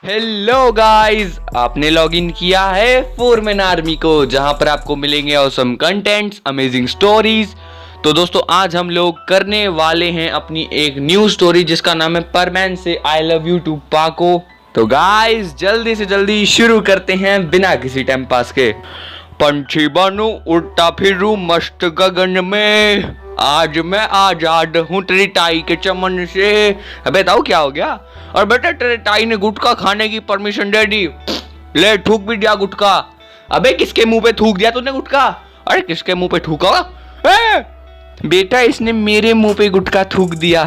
Hello guys, आपने login किया है फोरमैन आर्मी को, जहां पर आपको मिलेंगे ऑसम कंटेंट्स, अमेजिंग स्टोरीज। तो दोस्तों आज हम लोग करने वाले हैं अपनी एक न्यू स्टोरी जिसका नाम है परमैन से आई लव यू टू पाको। तो गाइस जल्दी से जल्दी शुरू करते हैं बिना किसी टाइम पास के। पंछी बनूं उड़ता फिरूं मस्त गगन में, आज मैं आजाद हूँ तेरी टाई के चमन से। अबे बताओ क्या हो गया? और बेटा तेरे टाई ने गुटखा खाने की परमिशन दे दी, ले थूक भी दिया गुटखा। अबे किसके मुंह पे थूक दिया तूने गुटखा? अरे किसके मुंह पे थूका? बेटा इसने मेरे मुंह पे गुटखा थूक दिया।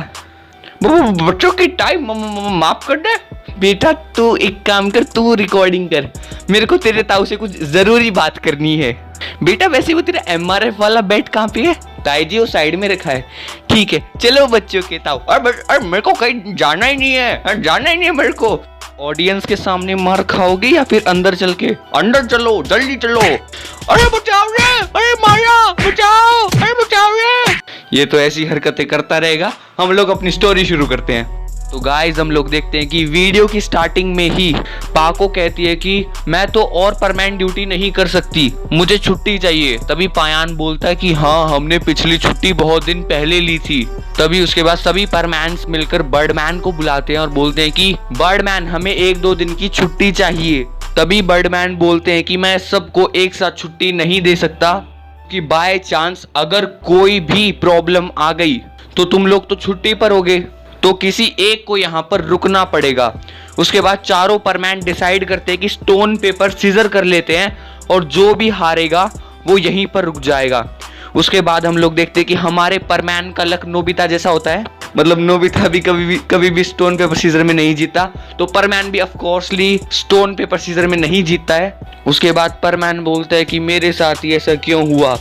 बच्चों की टाई माफ कर दे। बेटा तू एक काम कर, तू रिकॉर्डिंग कर, मेरे को तेरे ताऊ से कुछ जरूरी बात करनी है। बेटा वैसे वो तेरा MRF वाला बेड कहाँ पे है? ताई जी वो साइड में रखा है। ठीक है चलो बच्चों के ताऊ। अरे मेरे को कहीं जाना ही नहीं है, जाना ही नहीं है मेरे को। ऑडियंस के सामने मार खाओगे या फिर अंदर चल के? अंदर चलो, जल्दी चलो। अरे बचाओ रे, अरे माया बचाओ, अरे बचाओ रे। ये तो ऐसी हरकतें करता रहेगा। हम लोग अपनी स्टोरी शुरू करते हैं। तो गाइज हम लोग देखते हैं कि वीडियो की स्टार्टिंग में ही पाको कहती है कि मैं तो और परमानेंट ड्यूटी नहीं कर सकती, मुझे छुट्टी चाहिए। तभी पायान बोलता है कि हाँ हमने पिछली छुट्टी बहुत दिन पहले ली थी। तभी उसके बाद सभी परमैन्स मिलकर बर्डमैन को बुलाते हैं और बोलते हैं कि बर्डमैन हमें 1-2 दिन की छुट्टी चाहिए। तभी बर्डमैन बोलते हैं कि मैं सबको एक साथ छुट्टी नहीं दे सकता, कि बाय चांस अगर कोई भी प्रॉब्लम आ गई तो तुम लोग तो छुट्टी पर होगे, तो किसी एक को यहाँ पर रुकना पड़ेगा। उसके बाद चारों परमैन डिसाइड करते हैं कि स्टोन पेपर सीजर कर लेते हैं और जो भी हारेगा वो यहीं पर रुक जाएगा। उसके बाद हम लोग देखते हैं कि हमारे परमैन का लक नोबिता जैसा होता है, मतलब नोबिता भी कभी भी स्टोन पेपर सीजर में नहीं जीता, तो परमैन भी ऑफ कोर्सली स्टोन पेपर सीजर में नहीं जीतता है। उसके बाद परमैन बोलता है कि मेरे साथ ही ऐसा क्यों हुआ।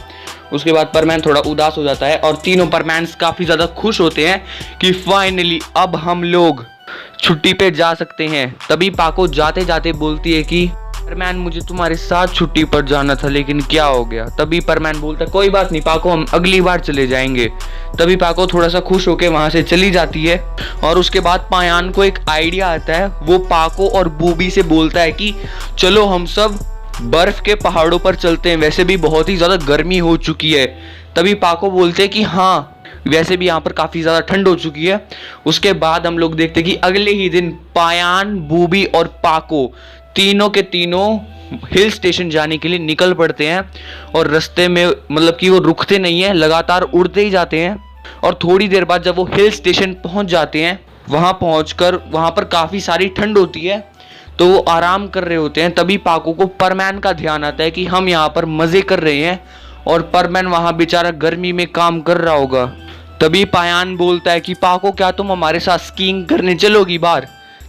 उसके बाद परमैन थोड़ा उदास हो जाता है और तीनों परमैन्स काफ़ी ज़्यादा खुश होते हैं कि फाइनली अब हम लोग छुट्टी पे जा सकते हैं। तभी पाको जाते जाते बोलती है कि परमैन मुझे तुम्हारे साथ छुट्टी पर जाना था लेकिन क्या हो गया। तभी परमैन बोलता है कोई बात नहीं पाको, हम अगली बार चले जाएंगे। तभी पाको थोड़ा सा खुश होकर वहाँ से चली जाती है। और उसके बाद पायान को एक आइडिया आता है। वो पाको और बूबी से बोलता है कि चलो हम सब बर्फ के पहाड़ों पर चलते हैं, वैसे भी बहुत ही ज़्यादा गर्मी हो चुकी है। तभी पाको बोलते हैं कि हाँ वैसे भी यहाँ पर काफ़ी ज़्यादा ठंड हो चुकी है। उसके बाद हम लोग देखते हैं कि अगले ही दिन पायान, बूबी और पाको तीनों के तीनों हिल स्टेशन जाने के लिए निकल पड़ते हैं। और रास्ते में मतलब कि वो रुकते नहीं हैं, लगातार उड़ते ही जाते हैं। और थोड़ी देर बाद जब वो हिल स्टेशन पहुँच जाते हैं, वहाँ पहुँचकर वहाँ पर काफ़ी सारी ठंड होती है, तो वो आराम कर रहे होते हैं। तभी पाको को परमैन का ध्यान आता है कि हम यहाँ पर मज़े कर रहे हैं और परमैन वहाँ बेचारा गर्मी में काम कर रहा होगा। तभी पायान बोलता है कि पाको क्या तुम हमारे साथ स्कीइंग करने चलोगी बाहर?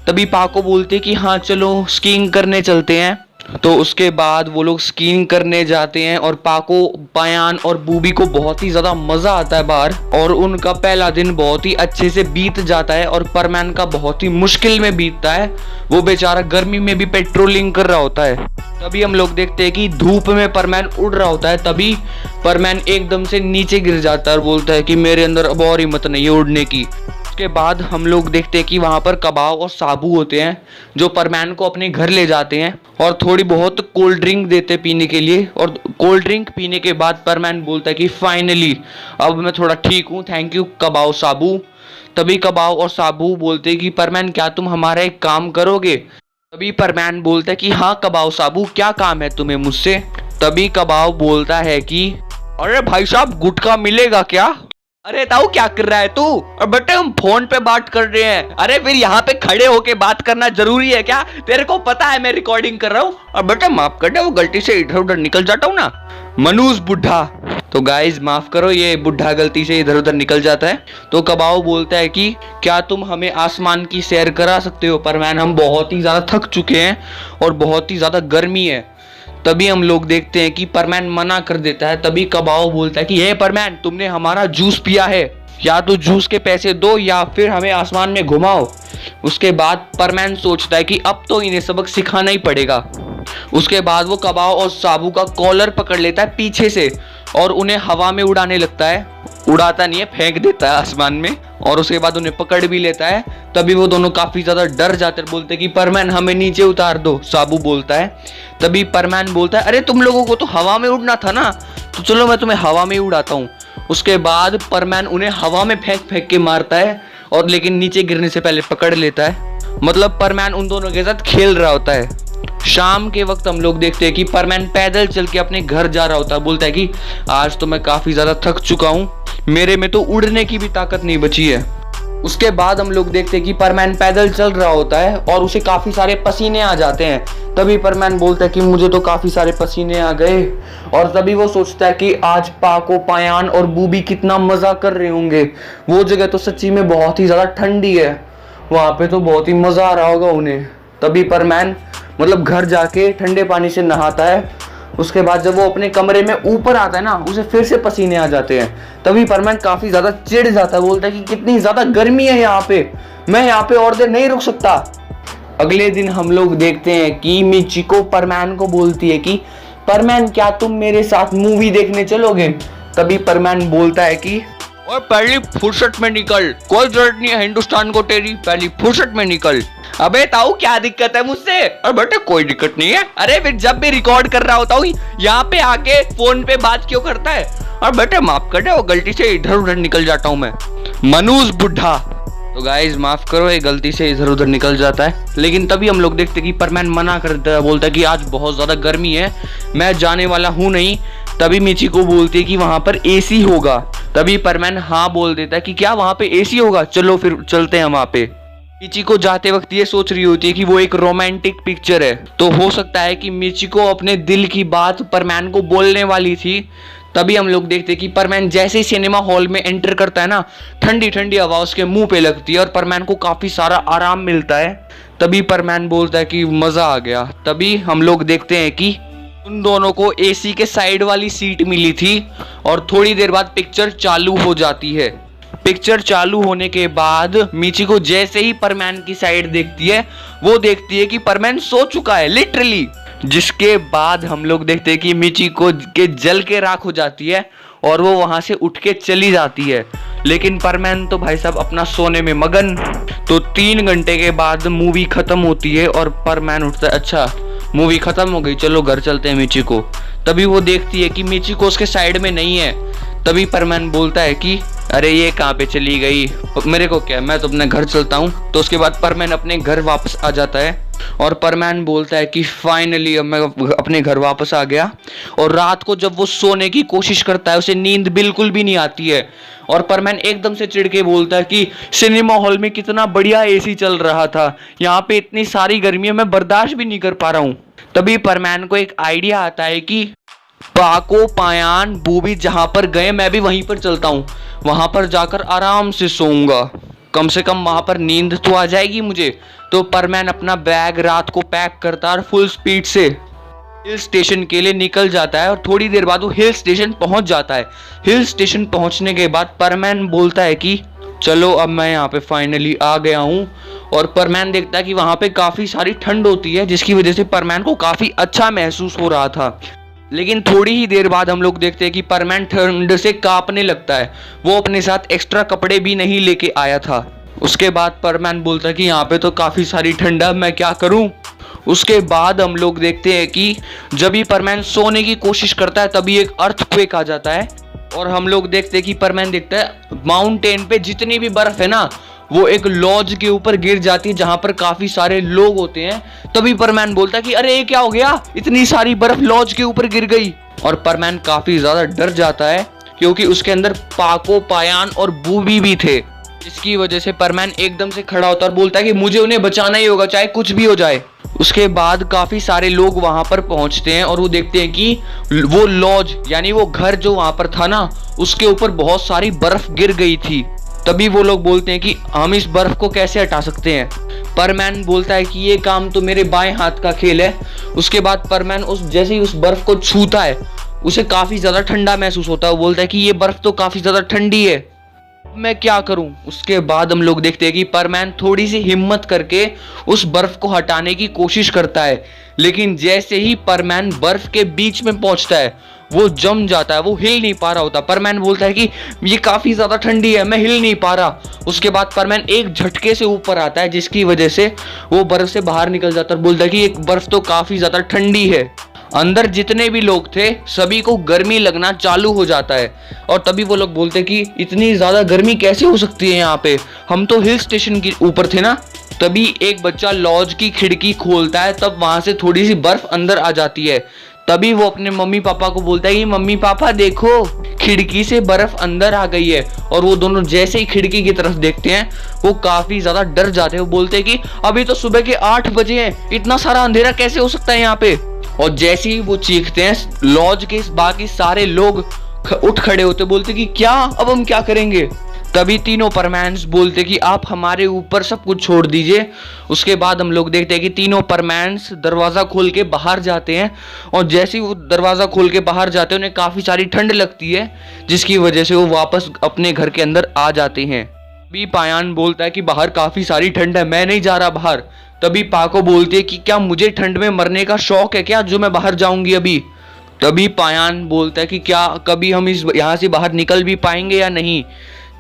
तभी पाको बोलते हैं कि हाँ चलो स्कीइंग करने चलते हैं। तो उसके बाद वो लोग स्कीइंग करने जाते हैं और पाको, पायान और बूबी को बहुत ही ज़्यादा मज़ा आता है बाहर। और उनका पहला दिन बहुत ही अच्छे से बीत जाता है और परमैन का बहुत ही मुश्किल में बीतता है। वो बेचारा गर्मी में भी पेट्रोलिंग कर रहा होता है। तभी हम लोग देखते हैं कि धूप में परमैन उड़ रहा होता है। तभी परमैन एकदम से नीचे गिर जाता है और बोलता है कि मेरे अंदर अब और हिम्मत नहीं है उड़ने की। उसके बाद हम लोग देखते हैं कि वहाँ पर कबाव और साबू होते हैं जो परमैन को अपने घर ले जाते हैं और थोड़ी बहुत कोल्ड ड्रिंक देते पीने के लिए। और कोल्ड ड्रिंक पीने के बाद परमैन बोलता है कि फाइनली अब मैं थोड़ा ठीक हूँ, थैंक यू कबाव साबू। तभी कबाव और साबू बोलते हैं कि परमैन क्या तुम हमारा एक काम करोगे? तभी परमैन बोलता है कि हाँ कबाव साबू क्या काम है तुम्हें मुझसे? तभी कबाव बोलता है कि अरे भाई साहब गुटखा मिलेगा क्या? अरे ताऊ क्या कर रहा है तू? और बेटे हम फोन पे बात कर रहे हैं। अरे फिर यहाँ पे खड़े होके बात करना जरूरी है क्या? तेरे को पता है मैं रिकॉर्डिंग कर रहा हूँ। और बेटे माफ कर दे, वो गलती से इधर उधर निकल जाता हूँ ना, मनूस बुढ़ा। तो गाइज माफ करो, ये बुढ़ा गलती से इधर उधर निकल जाता है। तो कबाऊ बोलता है कि क्या तुम हमें आसमान की सैर करा सकते हो परमैन? हम बहुत ही ज्यादा थक चुके हैं और बहुत ही ज्यादा गर्मी है। तभी हम लोग देखते हैं कि परमैन मना कर देता है। तभी कबाऊ बोलता है कि हे परमैन तुमने हमारा जूस पिया है, या तो जूस के पैसे दो या फिर हमें आसमान में घुमाओ। उसके बाद परमैन सोचता है कि अब तो इन्हें सबक सिखाना ही पड़ेगा। उसके बाद वो कबाऊ और साबू का कॉलर पकड़ लेता है पीछे से और उन्हें हवा में उड़ाने लगता है। उड़ाता नहीं है, फेंक देता है आसमान में और उसके बाद उन्हें पकड़ भी लेता है। तभी वो दोनों काफी ज्यादा डर जाते हैं, बोलते हैं कि परमैन हमें नीचे उतार दो। साबू बोलता है। तभी परमैन बोलता है अरे तुम लोगों को तो हवा में उड़ना था ना, तो चलो मैं तुम्हें हवा में ही उड़ाता हूँ। उसके बाद परमैन उन्हें हवा में फेंक फेंक के मारता है और लेकिन नीचे गिरने से पहले पकड़ लेता है। मतलब परमैन उन दोनों के साथ खेल रहा होता है। शाम के वक्त हम लोग देखते हैं कि परमैन पैदल चल के अपने घर जा रहा होता है। बोलता है कि आज तो मैं काफी ज्यादा थक चुका हूँ, मेरे में तो उड़ने की भी ताकत नहीं बची है। उसके बाद हम लोग देखते हैं कि परमैन पैदल चल रहा होता है और उसे काफी सारे पसीने आ जाते हैं। तभी परमैन बोलता है कि मुझे तो काफी सारे पसीने आ गए। और तभी वो सोचता है कि आज पाको, पायान और बूबी कितना मजा कर रहे होंगे। वो जगह तो सच्ची में बहुत ही ज्यादा ठंडी है, वहां पे तो बहुत ही मजा आ रहा होगा उन्हें। तभी परमैन मतलब घर जाके ठंडे पानी से नहाता है। उसके बाद जब वो अपने कमरे में ऊपर आता है ना, उसे फिर से पसीने आ जाते हैं। तभी परमैन काफी ज्यादा चिढ़ जाता है, बोलता है कि कितनी ज्यादा गर्मी है यहाँ पे, मैं यहाँ पे और देर नहीं रुक सकता। अगले दिन हम लोग देखते हैं कि मिचिको परमैन को बोलती है कि परमैन क्या तुम मेरे साथ मूवी देखने चलोगे। तभी परमैन बोलता है कि और पहली फुर्सत में निकल, कोई जरूरत नहीं है हिंदुस्तान को तेरी, पहली फुर्सत में निकल। अबे ताऊ क्या दिक्कत है मुझसे? और बेटे कोई दिक्कत नहीं है, अरे फिर जब भी रिकॉर्ड कर रहा होता हूँ यहाँ पे आके फोन पे बात क्यों करता है? और बेटे माफ कर दे, वो गलती से इधर उधर निकल जाता हूँ मैं, मनूज बुढ़ा। तो गाइज माफ करो, ये गलती से इधर उधर निकल जाता है। लेकिन तभी हम लोग देखते कि परमैन मना कर देता है, बोलता है कि आज बहुत ज्यादा गर्मी है, मैं जाने वाला हूँ नहीं। तभी मिचिको बोलती है कि वहां पर एसी होगा। तभी परमैन हाँ बोल देता है कि क्या वहां पे एसी होगा, चलो फिर चलते हैं वहां पे। मिचिको जाते वक्त ये सोच रही होती है कि वो एक रोमांटिक पिक्चर है, तो हो सकता है कि मिचिको अपने दिल की बात परमैन को बोलने वाली थी। तभी हम लोग देखते हैं कि परमैन जैसे ही सिनेमा हॉल में एंटर करता है ना, ठंडी ठंडी हवा उसके मुंह पे लगती है और परमैन को काफी सारा आराम मिलता है। तभी परमैन बोलता है कि मजा आ गया। तभी हम लोग देखते हैं कि उन दोनों को एसी के साइड वाली सीट मिली थी और थोड़ी देर बाद पिक्चर चालू हो जाती है। पिक्चर चालू होने के बाद मिचिको जैसे ही परमैन की साइड देखती है, वो देखती है कि परमैन सो चुका है लिटरली। जिसके बाद हम लोग देखते हैं कि मिचिको के जल के राख हो जाती है और वो वहां से उठ के चली जाती है। लेकिन परमैन तो भाई साहब अपना सोने में मगन। तो 3 घंटे के बाद मूवी खत्म होती है और परमैन उठता है, अच्छा मूवी खत्म हो गई, चलो घर चलते हैं मिचिको। तभी वो देखती है कि मिचिको उसके साइड में नहीं है। तभी परमैन बोलता है कि अरे ये कहाँ पे चली गई, मेरे को क्या, मैं तो अपने घर चलता हूँ। तो उसके बाद परमैन अपने घर वापस आ जाता है और परमैन बोलता है कि फाइनली अब मैं अपने घर वापस आ गया। और रात को जब वो सोने की कोशिश करता है, उसे नींद बिल्कुल भी नहीं आती है और परमैन एकदम से चिढ़ के बोलता है कि सिनेमा हॉल में कितना बढ़िया एसी चल रहा था, यहाँ पे इतनी सारी गर्मी है, मैं बर्दाश्त भी नहीं कर पा रहा हूँ। तभी परमैन को एक आइडिया आता है कि पाको, पायान, बूबी जहां पर गए मैं भी वहीं पर चलता हूँ, वहां पर जाकर आराम से सोऊंगा, कम से कम वहां पर नींद तो आ जाएगी मुझे। तो परमैन अपना बैग रात को पैक करता है और फुल स्पीड से हिल स्टेशन के लिए निकल जाता है और थोड़ी देर बाद वो हिल स्टेशन पहुंच जाता है। हिल स्टेशन पहुंचने के बाद परमैन बोलता है कि चलो अब मैं यहाँ पे फाइनली आ गया हूँ। और परमैन देखता है कि वहां पे काफी सारी ठंड होती है, जिसकी वजह से परमैन को काफी अच्छा महसूस हो रहा था। लेकिन थोड़ी ही देर बाद हम लोग देखते हैं कि परमैन ठंड से कांपने लगता है, वो अपने साथ एक्स्ट्रा कपड़े भी नहीं लेके आया था। उसके बाद परमैन बोलता है कि यहाँ पे तो काफी सारी ठंड है, मैं क्या करूं। उसके बाद हम लोग देखते हैं कि जब ही परमैन सोने की कोशिश करता है तभी एक अर्थक्वेक आ जाता है और हम लोग देखते हैं कि परमैन देखता है माउंटेन पे जितनी भी बर्फ है ना, वो एक लॉज के ऊपर गिर जाती है जहां पर काफी सारे लोग होते हैं। तभी परमैन बोलता है कि अरे ये क्या हो गया, इतनी सारी बर्फ लॉज के ऊपर गिर गई। और परमैन काफी ज्यादा डर जाता है क्योंकि उसके अंदर पाको, पायान और बूबी भी थे। इसकी वजह से परमैन एकदम से खड़ा होता है और बोलता है कि मुझे उन्हें बचाना ही होगा, चाहे कुछ भी हो जाए। उसके बाद काफी सारे लोग वहां पर पहुंचते हैं और वो देखते हैं कि वो लॉज यानी वो घर जो वहां पर था ना, उसके ऊपर बहुत सारी बर्फ गिर गई थी। तभी वो लोग बोलते हैं कि हम इस बर्फ को कैसे हटा सकते हैं। परमैन बोलता है कि ये काम तो मेरे बाएं हाथ का खेल है। उसके बाद परमैन जैसे ही उस बर्फ को छूता है, उसे काफी ज्यादा ठंडा महसूस होता है। वो बोलता है कि ये बर्फ तो काफी ज्यादा ठंडी है। मैं क्या करूं। उसके बाद हम लोग देखते हैं कि परमैन थोड़ी सी हिम्मत करके उस बर्फ को हटाने की कोशिश करता है, लेकिन जैसे ही परमैन बर्फ के बीच में पहुंचता है वो जम जाता है, वो हिल नहीं पा रहा होता। परमैन बोलता है कि ये काफी ज्यादा ठंडी है, मैं हिल नहीं पा रहा। उसके बाद परमैन एक झटके से ऊपर आता है, जिसकी वजह से वो बर्फ से बाहर निकल जाता है और बोलता है कि एक बर्फ तो काफी ज्यादा ठंडी है। अंदर जितने भी लोग थे सभी को गर्मी लगना चालू हो जाता है और तभी वो लोग बोलते हैं कि इतनी ज्यादा गर्मी कैसे हो सकती है यहाँ पे, हम तो हिल स्टेशन के ऊपर थे ना। तभी एक बच्चा लॉज की खिड़की खोलता है, तब वहां से थोड़ी सी बर्फ अंदर आ जाती है। तभी वो अपने मम्मी पापा को बोलता है कि मम्मी पापा देखो, खिड़की से बर्फ अंदर आ गई है। और वो दोनों जैसे ही खिड़की की तरफ देखते हैं वो काफी ज्यादा डर जाते हैं। वो बोलते हैं कि अभी तो सुबह के 8 बजे हैं, इतना सारा अंधेरा कैसे हो सकता है यहाँ पे। और जैसे ही वो चीखते हैं लॉज के बाकी सारे लोग उठ खड़े होते, बोलते कि क्या, अब हम क्या करेंगे। तभी तीनों परमैन्स बोलते कि आप हमारे ऊपर सब कुछ छोड़ दीजिए। उसके बाद हम लोग देखते हैं कि तीनों परमैन्स दरवाज़ा खोल के बाहर जाते हैं और जैसे ही वो दरवाज़ा खोल के बाहर जाते हैं उन्हें काफ़ी सारी ठंड लगती है, जिसकी वजह से वो वापस अपने घर के अंदर आ जाते हैं। तभी पायान बोलता है कि बाहर काफ़ी सारी ठंड है, मैं नहीं जा रहा बाहर। तभी पाको बोलती है कि क्या मुझे ठंड में मरने का शौक है क्या, जो मैं बाहर जाऊंगी अभी। तभी पायान बोलता है कि क्या कभी हम इस यहाँ से बाहर निकल भी पाएंगे या नहीं।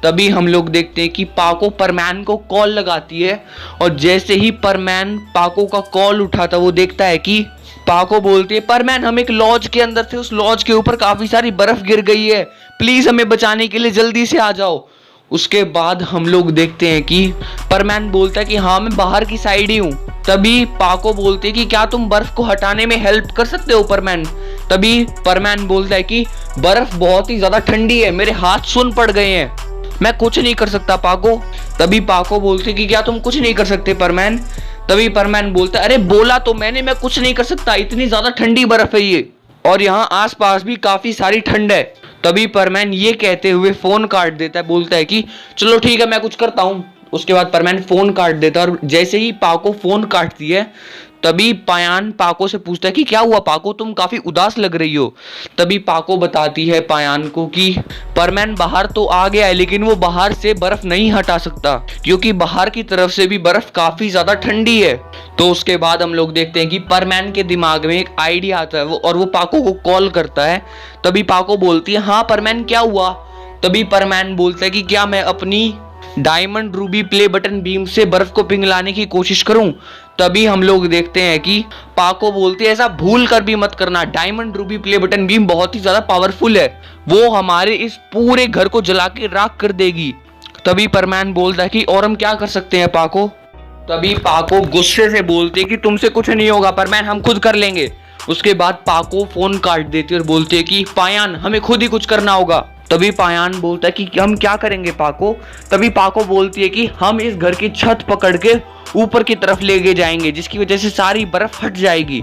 तभी हम लोग देखते हैं कि पाको परमैन को कॉल लगाती है और जैसे ही परमैन पाको का कॉल उठाता वो देखता है कि पाको बोलती है परमैन हम एक लॉज के अंदर थे, उस लॉज के ऊपर काफी सारी बर्फ गिर गई है, प्लीज हमें बचाने के लिए जल्दी से आ जाओ। उसके बाद हम लोग देखते हैं कि परमैन बोलता है कि हाँ मैं बाहर की साइड ही हूँ। तभी पाको बोलते हैं कि क्या तुम बर्फ को हटाने में हेल्प कर सकते हो परमैन। तभी परमैन बोलता है कि बर्फ बहुत ही ज्यादा ठंडी है, मेरे हाथ सुन पड़ गए हैं, मैं कुछ नहीं कर सकता पाको। तभी पाको बोलते कि क्या तुम कुछ नहीं कर सकते परमैन। तभी परमैन बोलता है अरे बोला तो मैंने, मैं कुछ नहीं कर सकता, इतनी ज्यादा ठंडी बर्फ है ये और यहाँ आसपास भी काफी सारी ठंड है। तभी परमैन ये कहते हुए फोन काट देता है, बोलता है कि चलो ठीक है मैं कुछ करता हूँ। उसके बाद परमैन फोन काट देता है और जैसे ही पाको फोन काटती है तभी पायान पाको से पूछता है कि क्या हुआ पाको, तुम काफी उदास लग रही हो। तभी पाको बताती है पायान को कि परमैन बाहर तो आ गया है लेकिन वो बाहर से बर्फ नहीं हटा सकता क्योंकि बाहर की तरफ से भी बर्फ काफी ज्यादा ठंडी है। तो उसके बाद हम लोग देखते हैं कि परमैन के दिमाग में एक आइडिया आता है और वो पाको को कॉल करता है। तभी पाको बोलती है हाँ परमैन क्या हुआ। तभी परमैन बोलता है कि क्या मैं अपनी diamond Ruby play button beam से बर्फ को पिघलाने की कोशिश करूं। तभी हम लोग देखते हैं कि पाको बोलती है ऐसा भूल कर भी मत करना, diamond Ruby play button beam बहुत ही ज्यादा पावरफुल है, वो हमारे इस पूरे घर को जला के राख कर देगी। तभी परमैन बोलता है कि और हम क्या कर सकते हैं पाको। तभी पाको गुस्से से बोलती है कि तुमसे कुछ नहीं होगा परमैन, हम खुद कर लेंगे। उसके बाद पाको फोन काट देती है और बोलती है कि पायान हमें खुद ही कुछ करना होगा। तभी पायान बोलता है कि हम क्या करेंगे पाको। तभी पाको बोलती है कि हम इस घर की छत पकड़ के ऊपर की तरफ लेके जाएंगे जिसकी वजह से सारी बर्फ हट जाएगी।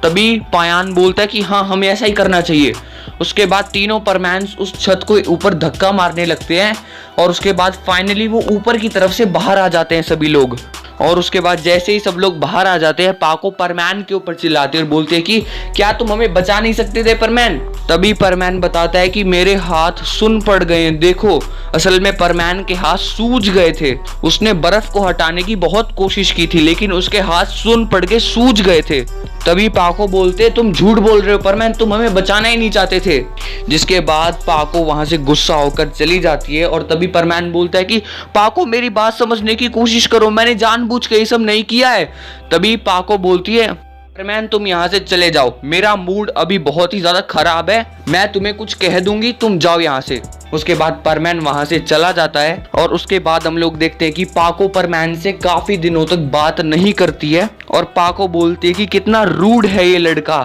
तभी पायान बोलता है कि हाँ हमें ऐसा ही करना चाहिए। उसके बाद तीनों परमैन्स उस छत को ऊपर धक्का मारने लगते हैं और उसके बाद फाइनली वो ऊपर की तरफ से बाहर आ जाते हैं सभी लोग। और उसके बाद जैसे ही सब लोग बाहर आ जाते हैं पाको परमैन के ऊपर चिल्लाते हैं और बोलते हैं कि क्या तुम हमें बचा नहीं सकते थे परमैन। तभी परमैन बताता है कि मेरे हाथ सुन पड़ गए हैं, देखो असल में परमैन के हाथ सूज गए थे, उसने बर्फ को हटाने की बहुत कोशिश की थी लेकिन उसके हाथ सुन पड़ के सूज गए थे। तभी पाको बोलते तुम झूठ बोल रहे हो परमैन, तुम हमें बचाना ही नहीं चाहते थे। जिसके बाद पाको वहां से गुस्सा होकर चली जाती है और तभी परमैन बोलता है कि पाको मेरी बात समझने की कोशिश करो, मैंने जानबूझ के ये सब नहीं किया है। तभी पाको बोलती है परमैन तुम यहाँ से चले जाओ, मेरा मूड अभी बहुत ही ज्यादा खराब है, मैं तुम्हें कुछ कह दूंगी, तुम जाओ यहाँ से। उसके बाद परमैन वहां से चला जाता है और उसके बाद हम लोग देखते हैं कि पाको परमैन से काफी दिनों तक बात नहीं करती है और पाको बोलती है कि कितना रूड है ये लड़का,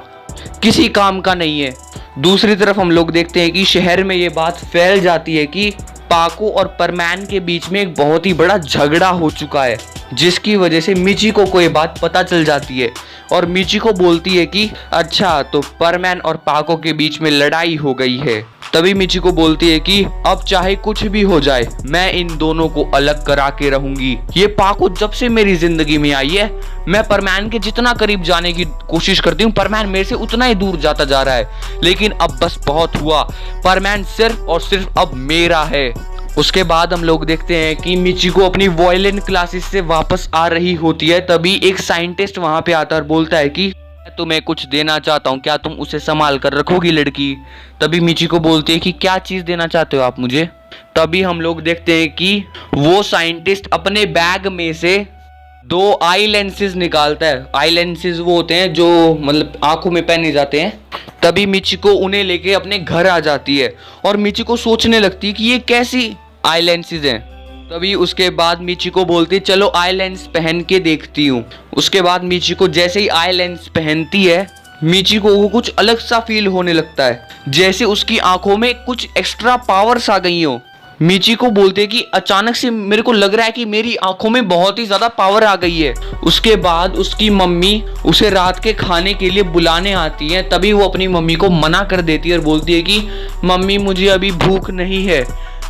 किसी काम का नहीं है। दूसरी तरफ हम लोग देखते हैं कि शहर में ये बात फैल जाती है कि पाको और परमैन के बीच में एक बहुत ही बड़ा झगड़ा हो चुका है जिसकी वजह से मिचिको को ये बात पता चल जाती है और मिचिको बोलती है कि अच्छा तो परमैन और पाको के बीच में लड़ाई हो गई है। तभी मिचिको बोलती है कि अब चाहे कुछ भी हो जाए मैं इन दोनों को अलग करा के रहूंगी। ये पाको जब से मेरी जिंदगी में आई है मैं परमैन के जितना करीब जाने की कोशिश करती हूँ परमैन मेरे से उतना ही दूर जाता जा रहा है, लेकिन अब बस बहुत हुआ, परमैन सिर्फ और सिर्फ अब मेरा है। उसके बाद हम लोग देखते हैं कि मिचिको अपनी वायलिन क्लासेस से वापस आ रही होती है। तभी एक साइंटिस्ट वहां पे आता है और बोलता है कि मैं तुम्हें कुछ देना चाहता हूँ, क्या तुम उसे संभाल कर रखोगी लड़की। तभी मिचिको बोलती है कि क्या चीज देना चाहते हो आप मुझे। तभी हम लोग देखते हैं कि वो साइंटिस्ट अपने बैग में से 2 आई लेंसेज निकालता है। आई लेंसेज वो होते हैं जो मतलब आंखों में पहने जाते हैं। तभी मिचिको उन्हें लेके अपने घर आ जाती है और मिचिको सोचने लगती है कि ये कैसी आई लेंसेज हैं। तभी उसके बाद मिचिको बोलती है चलो आई लेंस पहन के देखती हूँ। उसके बाद मिचिको जैसे ही आई लेंस पहनती है, मिचिको को कुछ अलग सा फील होने लगता है, जैसे उसकी आंखों में कुछ एक्स्ट्रा पावर्स आ गई हो। मिचिको बोलते हैं कि अचानक से मेरे को लग रहा है कि मेरी आंखों में बहुत ही ज्यादा पावर आ गई है। उसके बाद उसकी मम्मी उसे रात के खाने के लिए बुलाने आती है। तभी वो अपनी मम्मी को मना कर देती है और बोलती है कि मम्मी मुझे अभी भूख नहीं है,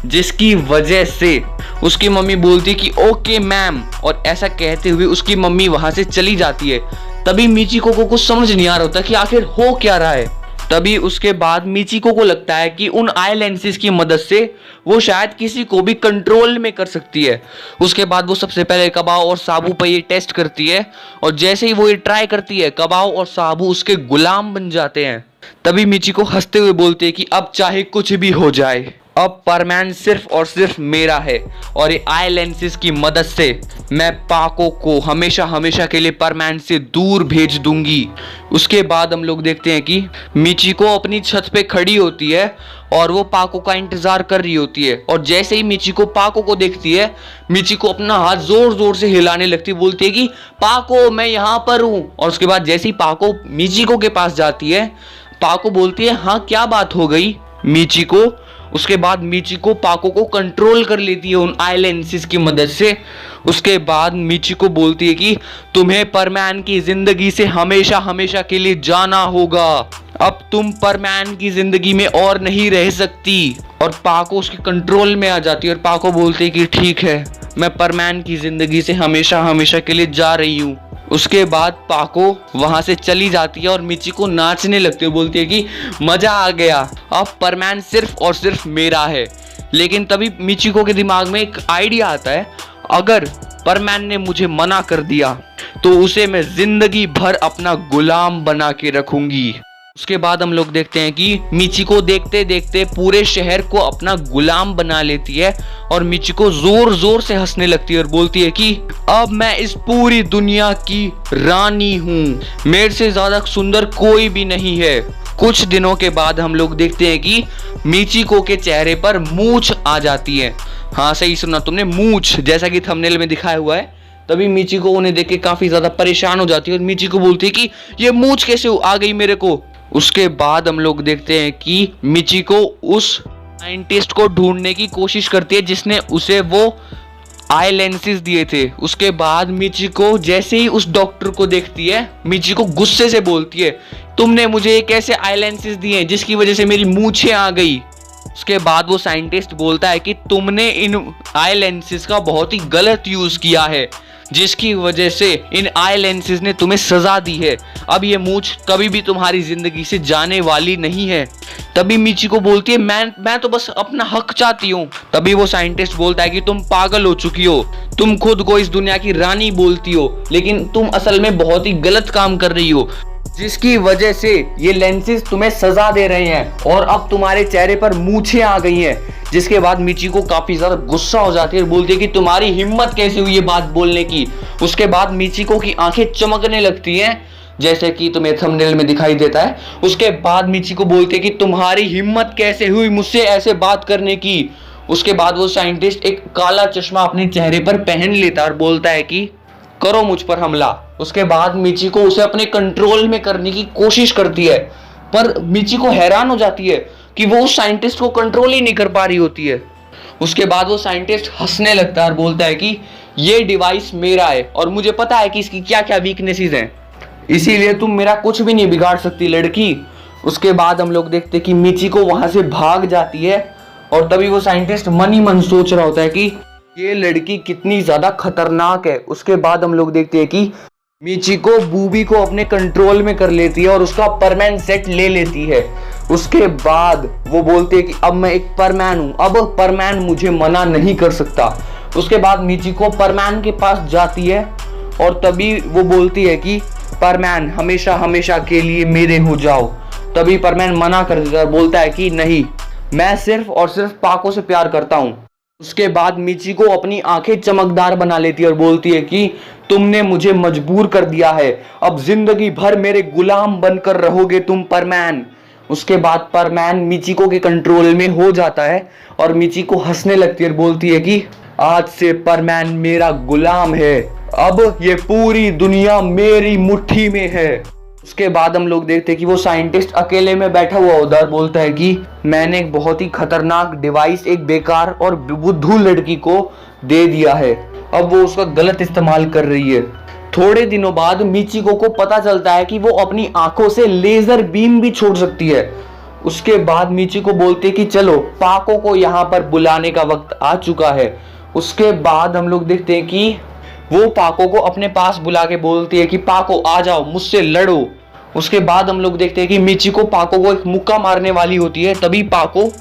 जिसकी वजह से उसकी मम्मी बोलती है कि ओके मैम, और ऐसा कहते हुए उसकी मम्मी वहां से चली जाती है। तभी मिचिको को कुछ समझ नहीं आ रहा होता कि आखिर हो क्या रहा है। तभी उसके बाद मिचिको को लगता है कि उन आई लेंसेज की मदद से वो शायद किसी को भी कंट्रोल में कर सकती है। उसके बाद वो सबसे पहले कबाओ और साबू पर ये टेस्ट करती है और जैसे ही वो ये ट्राई करती है, कबाओ और साबू उसके गुलाम बन जाते हैं। तभी मिचिको हंसते हुए बोलते हैं कि अब चाहे कुछ भी हो जाए, अब परमैन सिर्फ और सिर्फ मेरा है और ये आई लेंसेज की मदद से मैं पाको को हमेशा हमेशा के लिए परमैन से दूर भेज दूंगी। उसके बाद हम लोग देखते हैं कि मिचिको अपनी छत पे खड़ी होती है और वो पाको का इंतजार कर रही होती है। और जैसे ही मिचिको पाको को देखती है, मिचिको अपना हाथ जोर जोर से हिलाने लगती है, बोलती है कि पाको मैं यहाँ पर हूँ। और उसके बाद जैसे ही पाको मिचिको के पास जाती है, पाको बोलती है हाँ क्या बात हो गई मिचिको। उसके बाद मिचिको पाको को कंट्रोल कर लेती है उन आई लेंसेज की मदद से। उसके बाद मिचिको बोलती है कि तुम्हें परमैन की जिंदगी से हमेशा हमेशा के लिए जाना होगा, अब तुम परमैन की जिंदगी में और नहीं रह सकती। और पाको उसके कंट्रोल में आ जाती है और पाको बोलती है कि ठीक है, मैं परमैन की जिंदगी से हमेशा हमेशा के लिए जा रही हूँ। उसके बाद पाको वहां से चली जाती है और मिचिको नाचने लगती है, बोलती है कि मजा आ गया, अब परमैन सिर्फ और सिर्फ मेरा है। लेकिन तभी मिचिको के दिमाग में एक आइडिया आता है, अगर परमैन ने मुझे मना कर दिया तो उसे मैं जिंदगी भर अपना गुलाम बना के रखूंगी। उसके बाद हम लोग देखते हैं कि मिचिको देखते देखते पूरे शहर को अपना गुलाम बना लेती है और मिचिको जोर जोर से हंसने लगती है और बोलती है कि अब मैं इस पूरी दुनिया की रानी हूँ, मेरे से ज्यादा सुंदर कोई भी नहीं है। कुछ दिनों के बाद हम लोग देखते हैं कि मिचिको के चेहरे पर मूंछ आ जाती है। हाँ सही सुना तुमने, मूंछ, जैसा कि थंबनेल में दिखाया हुआ है। तभी मिचिको उन्हें देख के काफी ज्यादा परेशान हो जाती है और मिचिको बोलती है कि ये मूंछ कैसे आ गई मेरे को। उसके बाद हम लोग देखते हैं कि मिचिको उस साइंटिस्ट को ढूंढने की कोशिश करती है जिसने उसे वो आई लेंसेज दिए थे। उसके बाद मिचिको जैसे ही उस डॉक्टर को देखती है, मिचिको गुस्से से बोलती है तुमने मुझे एक ऐसे आई लेंसेज दिए जिसकी वजह से मेरी मूंछें आ गई। उसके बाद वो साइंटिस्ट बोलता है कि तुमने इन आई लेंसेज का बहुत ही गलत यूज किया है, जिसकी वजह से इन आई लेंसेज ने तुम्हें सजा दी है। अब ये मूंछ कभी भी तुम्हारी जिंदगी से जाने वाली नहीं है। तभी मिचिको बोलती है मैं तो बस अपना हक चाहती हूँ। तभी वो साइंटिस्ट बोलता है कि तुम पागल हो चुकी हो, तुम खुद को इस दुनिया की रानी बोलती हो, लेकिन तुम असल में बहुत ही गलत काम कर रही हो, जिसकी वजह से ये लेंसेज तुम्हें सजा दे रहे हैं और अब तुम्हारे चेहरे पर मूंछें आ गई हैं। जिसके बाद मिचिको काफी ज्यादा गुस्सा हो जाती है और बोलती है कि तुम्हारी हिम्मत कैसे हुई ये बात बोलने की। उसके बाद मिचिको की आंखें चमकने लगती हैं, जैसे कि तुम्हें थंबनेल में दिखाई देता है। उसके बाद मिचिको बोलती है कि तुम्हारी हिम्मत कैसे हुई मुझसे ऐसे बात करने की। उसके बाद वो साइंटिस्ट एक काला चश्मा अपने चेहरे पर पहन लेता है और बोलता है कि करो मुझ पर हमला। उसके बाद मिचिको उसे अपने कंट्रोल में करने की कोशिश करती है, पर मिचिको हैरान हो जाती है कि वो उस साइंटिस्ट को कंट्रोल ही नहीं कर पा रही होती है। उसके बाद वो साइंटिस्ट हंसने लगता है और बोलता है कि ये डिवाइस मेरा है और मुझे पता है कि इसकी क्या क्या वीकनेसेस हैं, इसीलिए तुम मेरा कुछ भी नहीं बिगाड़ सकती लड़की। उसके बाद हम लोग देखते हैं कि मिचिको वहां से भाग जाती है और तभी वो साइंटिस्ट मन ही मन सोच रहा होता है कि ये लड़की कितनी ज्यादा खतरनाक है। उसके बाद हम लोग देखते हैं कि मिचिको बूबी को अपने कंट्रोल में कर लेती है और उसका परमानेंट सेट ले लेती है। उसके बाद वो बोलती है कि अब मैं एक परमैन हूँ, अब परमैन मुझे मना नहीं कर सकता। उसके बाद मिचिको परमैन के पास जाती है और तभी वो बोलती है कि परमैन हमेशा हमेशा के लिए मेरे हो जाओ। तभी परमैन मना कर देता है, बोलता है कि नहीं, मैं सिर्फ और सिर्फ पाको से प्यार करता हूँ। उसके बाद मिचिको अपनी आंखें चमकदार बना लेती है और बोलती है कि तुमने मुझे मजबूर कर दिया है, अब जिंदगी भर मेरे गुलाम बनकर रहोगे तुम परमैन। उसके बाद परमैन मिचिको के कंट्रोल में हो जाता है और मिचिको हंसने लगती है और बोलती है कि आज से परमैन मेरा गुलाम है, अब ये पूरी दुनिया मेरी मुट्ठी में है। उसके बाद हम लोग देखते हैं कि वो साइंटिस्ट अकेले में बैठा हुआ उधर बोलता है कि मैंने एक बहुत ही खतरनाक डिवाइस एक बेकार और बुद्धू लड़की को दे दिया है, अब वो उसका गलत इस्तेमाल कर रही है। थोड़े दिनों बाद मिचिको को पता चलता है कि वो अपनी आंखों से लेजर बीम भी छोड़ सकती है। उसके बाद मिचिको बोलती है कि चलो पाको को यहाँ पर बुलाने का वक्त आ चुका है। उसके बाद हम लोग देखते हैं कि वो पाको को अपने पास बुला के बोलती है कि पाको आ जाओ, मुझसे लड़ो। उसके बाद हम लोग देखते हैं कि मिचिको पाको को एक मुक्का मारने वाली होती है, तभी पाको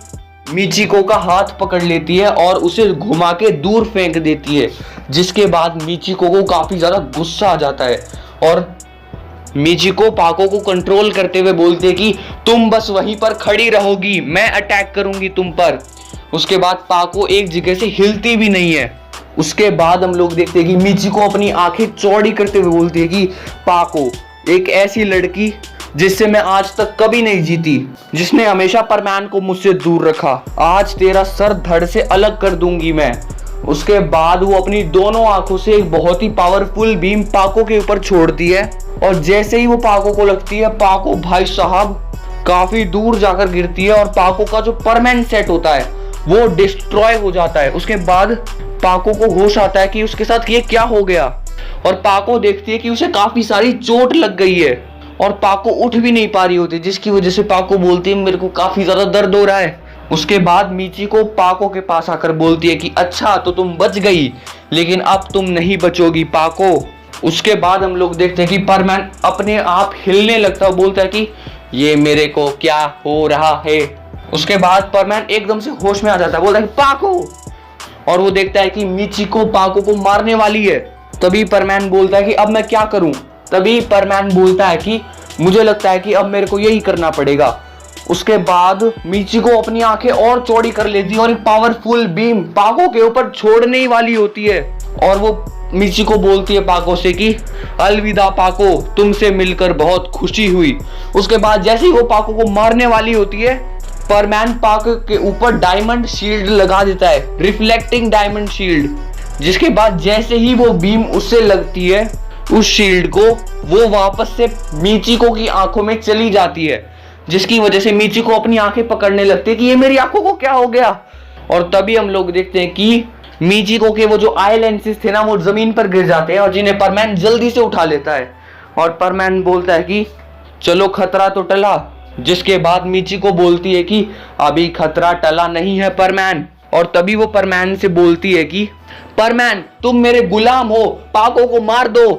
मिचिको का हाथ पकड़ लेती है और उसे घुमा के दूर फेंक देती है, जिसके बाद मिचिको को काफी ज्यादा गुस्सा आ जाता है और मिचिको पाको को कंट्रोल करते हुए बोलती है कि तुम बस वहीं पर खड़ी रहोगी, मैं अटैक करूंगी तुम पर। उसके बाद पाको एक जगह से हिलती भी नहीं है। उसके बाद हम लोग देखते हैं कि मिचिको अपनी आंखें चौड़ी करते हुए बोलती है कि पाको, एक ऐसी लड़की जिससे मैं आज तक कभी नहीं जीती, जिसने हमेशा परमैन को मुझसे दूर रखा, आज तेरा सर धड़ से अलग कर दूंगी मैं। उसके बाद वो अपनी दोनों आंखों से एक बहुत ही पावरफुल बीम पाको के ऊपर छोड़ती है और जैसे ही वो पाको को लगती है, पाको भाई साहब काफी दूर जाकर गिरती है और पाको का जो परमैन सेट होता है वो डिस्ट्रॉय हो जाता है। उसके बाद पाको को होश आता है कि उसके साथ ये क्या हो गया और पाको देखती है कि उसे काफी सारी चोट लग गई है और पाको उठ भी नहीं पा रही होती, जिसकी वजह से पाको बोलती है मेरे को काफी ज्यादा दर्द हो रहा है। उसके बाद मिचिको पाको के पास आकर बोलती है कि अच्छा तो तुम बच गई, लेकिन अब तुम नहीं बचोगी पाको। उसके बाद हम लोग देखते हैं कि परमैन अपने आप हिलने लगता है, बोलता है कि ये मेरे को क्या हो रहा है। उसके बाद परमैन एकदम से होश में आ जाता है, बोलता है पाको, और वो देखता है कि मिचिको पाको को मारने वाली है। तभी परमैन बोलता है कि अब मैं क्या करूं। तभी परमैन बोलता है कि मुझे लगता है कि अब मेरे को यही करना पड़ेगा। उसके बाद मिचिको अपनी आंखें और चौड़ी कर लेती है और एक पावरफुल बीम पाको के ऊपर छोड़ने ही वाली होती है और वो मिचिको बोलती है पाको से कि अलविदा पाको, तुमसे मिलकर बहुत खुशी हुई। उसके बाद जैसे ही वो पाको को मारने वाली होती है, परमैन पाको के ऊपर डायमंड शील्ड लगा देता है, रिफ्लेक्टिंग डायमंड शील्ड, जिसके बाद जैसे ही वो बीम उससे लगती है, उस शील्ड को वो वापस से मिचिको की आंखों में चली जाती है, जिसकी वजह से मिचिको अपनी आंखें पकड़ने लगती है कि ये मेरी आंखों को क्या हो गया। और तभी हम लोग देखते हैं कि मिचिको के वो जो आई लेंसेज थे ना, वो जमीन पर गिर जाते हैं और जिन्हें परमैन जल्दी से उठा लेता है और परमैन बोलता है कि चलो खतरा तो टला। जिसके बाद मिचिको बोलती है कि अभी खतरा टला नहीं है परमैन, और तभी वो परमैन से बोलती है कि परमैन तुम मेरे गुलाम हो, पाको को मार दो,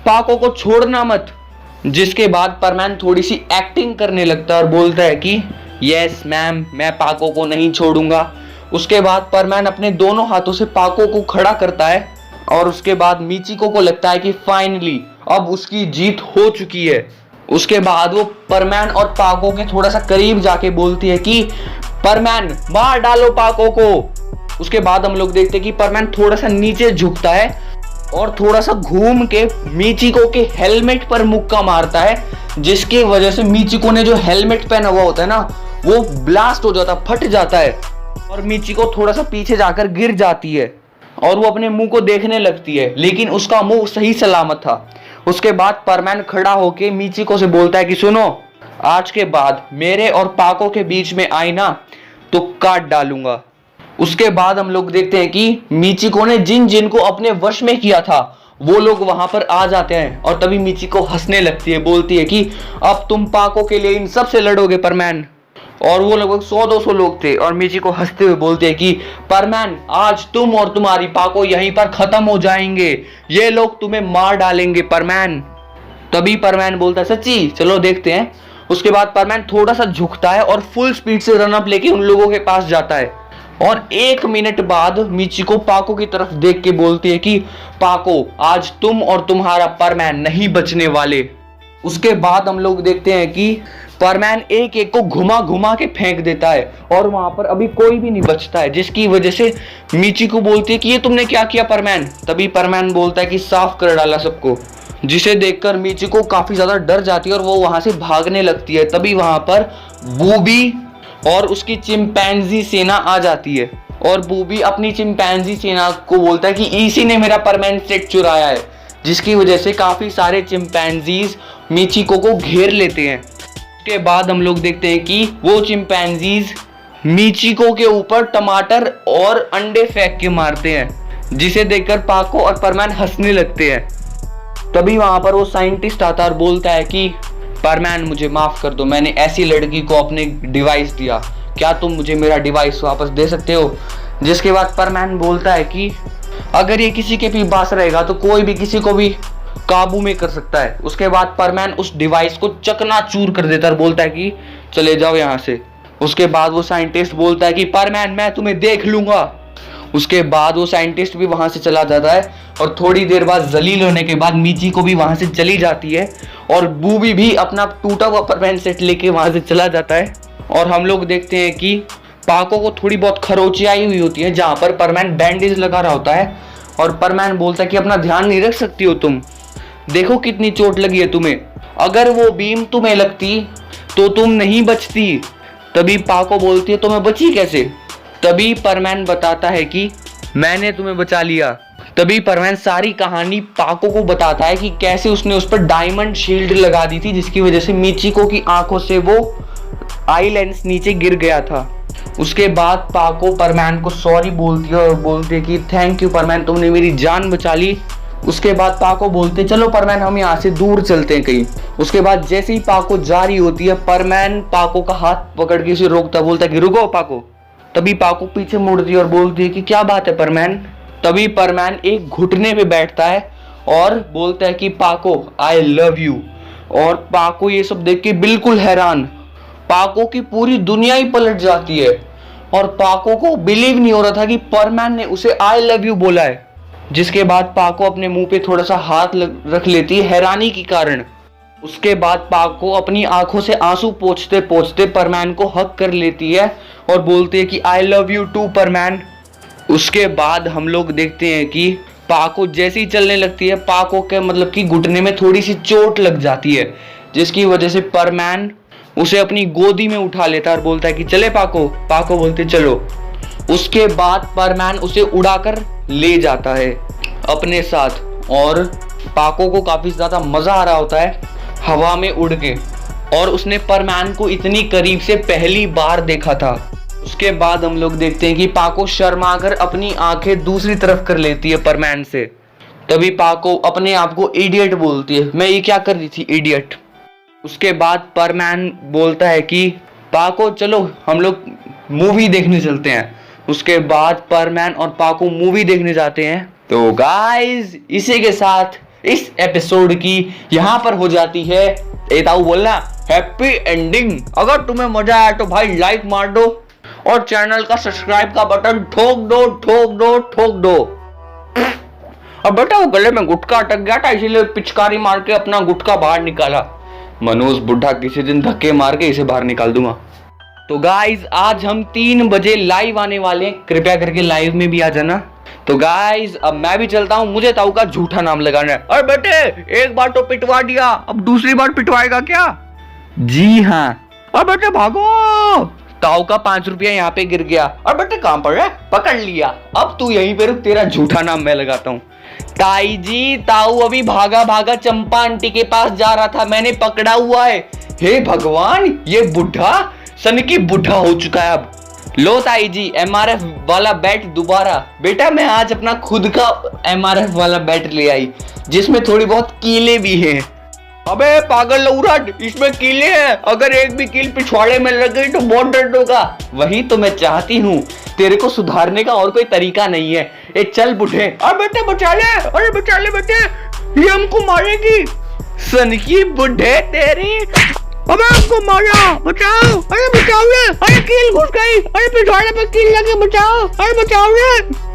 पाको को छोड़ना मत। जिसके बाद परमैन थोड़ी सी एक्टिंग करने लगता है और बोलता है कि यस मैम, मैं पाको को नहीं छोड़ूंगा। उसके बाद परमैन अपने दोनों हाथों से पाको को खड़ा करता है और उसके बाद मिचिको को लगता है कि फाइनली अब उसकी जीत हो चुकी है। उसके बाद वो परमैन और पाको के थोड़ा सा करीब जाके बोलती है कि परमैन मार डालो पाको को। उसके बाद हम लोग देखते हैं कि परमैन थोड़ा सा नीचे झुकता है और थोड़ा सा घूम के मिचिको के हेलमेट पर मुक्का मारता है, जिसकी वजह से मिचिको ने जो हेलमेट पहना हुआ होता है ना, वो ब्लास्ट हो जाता, फट जाता है और मिचिको थोड़ा सा पीछे जाकर गिर जाती है और वो अपने मुंह को देखने लगती है, लेकिन उसका मुंह सही सलामत था। उसके बाद परमैन खड़ा होके मिचिको से बोलता है कि सुनो, आज के बाद मेरे और पाको के बीच में आई ना तो काट डालूंगा। उसके बाद हम लोग देखते हैं कि मिचिको ने जिन जिन को अपने वश में किया था वो लोग वहां पर आ जाते हैं और तभी मिचिको हंसने लगती है, बोलती है कि अब तुम पाको के लिए इन सब से लड़ोगे परमैन। और वो लगभग 100-200 लोग थे और मिचिको हंसते हुए बोलते हैं कि परमैन आज तुम और तुम्हारी पाको यहीं पर खत्म हो जाएंगे, ये लोग तुम्हें मार डालेंगे परमैन। तभी परमैन बोलता है सच्ची, चलो देखते हैं। उसके बाद परमैन थोड़ा सा झुकता है और फुल स्पीड से रन अप लेके उन लोगों के पास जाता है। और 1 मिनट बाद मिचिको पाको की तरफ देख के बोलती है कि पाको, आज तुम और तुम्हारा परमैन नहीं बचने वाले। उसके बाद हम लोग देखते हैं कि परमैन एक एक को घुमा घुमा के फेंक देता है और वहां पर अभी कोई भी नहीं बचता है, जिसकी वजह से मिचिको बोलती है कि ये तुमने क्या किया परमैन। तभी परमैन बोलता है कि साफ कर डाला सबको, जिसे देखकर मिचिको काफी ज्यादा डर जाती है और वो वहां से भागने लगती है। तभी वहां पर बूबी और उसकी चिंपैंजी सेना आ जाती है और बूबी अपनी चिंपैंजी सेना को बोलता है कि इसी ने मेरा परमानेंट सेट चुराया है, जिसकी वजह से काफी सारे चिंपैंजीज मिचिको को घेर लेते हैं। उसके बाद हम लोग देखते हैं कि वो चिंपैंजीज मिचिको के ऊपर टमाटर और अंडे फेंक के मारते हैं, जिसे देखकर पाको और परमैन हंसने लगते हैं। तभी वहां पर वो साइंटिस्ट आता और बोलता है कि परमैन मुझे माफ कर दो, मैंने ऐसी लड़की को अपने डिवाइस दिया, क्या तुम मुझे मेरा डिवाइस वापस दे सकते हो। जिसके बाद परमैन बोलता है कि अगर ये किसी के भी पास रहेगा तो कोई भी किसी को भी काबू में कर सकता है। उसके बाद परमैन उस डिवाइस को चकनाचूर कर देता है और बोलता है कि चले जाओ यहाँ से। उसके बाद वो साइंटिस्ट बोलता है कि परमैन मैं तुम्हें देख लूंगा। उसके बाद वो साइंटिस्ट भी वहां से चला जाता है और थोड़ी देर बाद जलील होने के बाद मिचिको भी वहां से चली जाती है और बूबी भी अपना टूटा हुआ परमैन सेट लेके वहां से चला जाता है। और हम लोग देखते हैं कि पाको को थोड़ी बहुत खरोंची आई हुई होती है, जहां पर परमैन बैंडेज लगा रहा होता है और परमैन बोलता है कि अपना ध्यान नहीं रख सकती हो तुम, देखो कितनी चोट लगी है तुम्हें, अगर वो बीम तुम्हें लगती तो तुम नहीं बचती। तभी पाको बोलती है तो मैं बची कैसे। तभी परमैन बताता है कि मैंने तुम्हें बचा लिया। तभी परमैन सारी कहानी पाको को बताता है कि कैसे उसने उस पर डायमंड शील्ड लगा दी थी, जिसकी वजह से मिचिको की आंखों से वो आई लेंस नीचे गिर गया था। उसके बाद पाको परमैन को सॉरी बोलती है और बोलती है कि थैंक यू परमैन, तुमने मेरी जान बचा ली। उसके बाद पाको बोलते चलो परमैन हम यहाँ से दूर चलते हैं कहीं। उसके बाद जैसे ही पाको जा रही होती है, परमैन पाको का हाथ पकड़ के उसे रोकता, बोलता है कि रुको पाको। तभी पाको पीछे मुड़ती है और बोलती है कि क्या बात है परमैन। तभी परमैन एक घुटने पे बैठता है और बोलता है कि पाको आई लव यू। और पाको ये सब देख के बिल्कुल हैरान, पाको की पूरी दुनिया ही पलट जाती है और पाको को बिलीव नहीं हो रहा था कि परमैन ने उसे आई लव यू बोला है। जिसके बाद पाको अपने मुंह पे थोड़ा सा हाथ रख लेती है हैरानी के कारण। उसके बाद पाको अपनी आंखों से आंसू पोंछते पोंछते परमैन को हक कर लेती है और बोलती है कि आई लव यू टू परमैन। उसके बाद हम लोग देखते हैं कि पाको जैसे ही चलने लगती है, पाको के मतलब कि घुटने में थोड़ी सी चोट लग जाती है, जिसकी वजह से परमैन उसे अपनी गोदी में उठा लेता है और बोलता है कि चले पाको। पाको बोलते चलो। उसके बाद परमैन उसे उड़ाकर ले जाता है अपने साथ और पाको को काफी ज्यादा मजा आ रहा होता है हवा में उड़ के, और उसने परमैन को इतनी करीब से पहली बार देखा था। उसके बाद हम लोग देखते हैं कि पाको शर्माकर अपनी आंखें दूसरी तरफ कर लेती है परमैन से। तभी पाको अपने आप को इडियट बोलती है, मैं ये क्या कर रही थी इडियट। उसके बाद परमैन बोलता है कि पाको चलो हम लोग मूवी देखने चलते हैं। उसके बाद परमैन और पाको मूवी देखने जाते हैं। तो गाइस इसी के साथ इस एपिसोड की यहाँ पर हो जाती है एताऊ बोलना हैप्पी एंडिंग। अगर तुम्हें मजा आया तो भाई लाइक मार दो और चैनल का सब्सक्राइब का बटन ठोक दो ठोक दो ठोक दो। अब बेटा वो गले में गुटखा अटक गया था, इसीलिए पिचकारी मार के अपना गुटखा बाहर निकाला। मनोज बुढ़ा किसी दिन धक्के मार के इसे बाहर निकाल दूंगा। तो गाइज आज हम 3 बजे लाइव आने वाले हैं, कृपया करके लाइव में भी आ जाना। तो गाइज अब मैं भी चलता हूँ, मुझे ताऊ का झूठा नाम लगाना है। अरे बेटे एक बार तो पिटवा दिया, अब दूसरी बार पिटवाएगा क्या। जी हाँ। अरे बेटे भागो। ताऊ का 5 रुपया यहाँ पे गिर गया। अरे बेटे कहाँ पर है, पकड़ लिया। अब तू यहीं पे रुक, तेरा झूठा नाम मैं लगाता हूँ। ताई जी ताऊ अभी भागा भागा चंपा आंटी के पास जा रहा था, मैंने पकड़ा हुआ है। हे भगवान ये बुढ़ा सनकी बुढ़ा हो चुका है। अब लो ताई जी MRF वाला बैट दोबारा। बेटा मैं आज अपना खुद का MRF वाला बैट ले आई, जिसमें थोड़ी बहुत कीले भी हैं। अबे पागल लौरट, इसमें कीले हैं, अगर एक भी कील पिछवाड़े में लग गई तो बहुत दर्द होगा। वही तो मैं चाहती हूँ, तेरे को सुधारने का और कोई तरीका नहीं है। ए चल बुढ़े। अरे बेटे बचा ले, अरे बचा ले बेटे, ये हमको मारेगी। सनकी बुढ़े तेरी। अबे आपको मारा, बचाओ, अरे बचाओ रे, अरे कील घुस गई, अरे पिछवाड़े पे कील लगे, बचाओ, अरे बचाओ रे।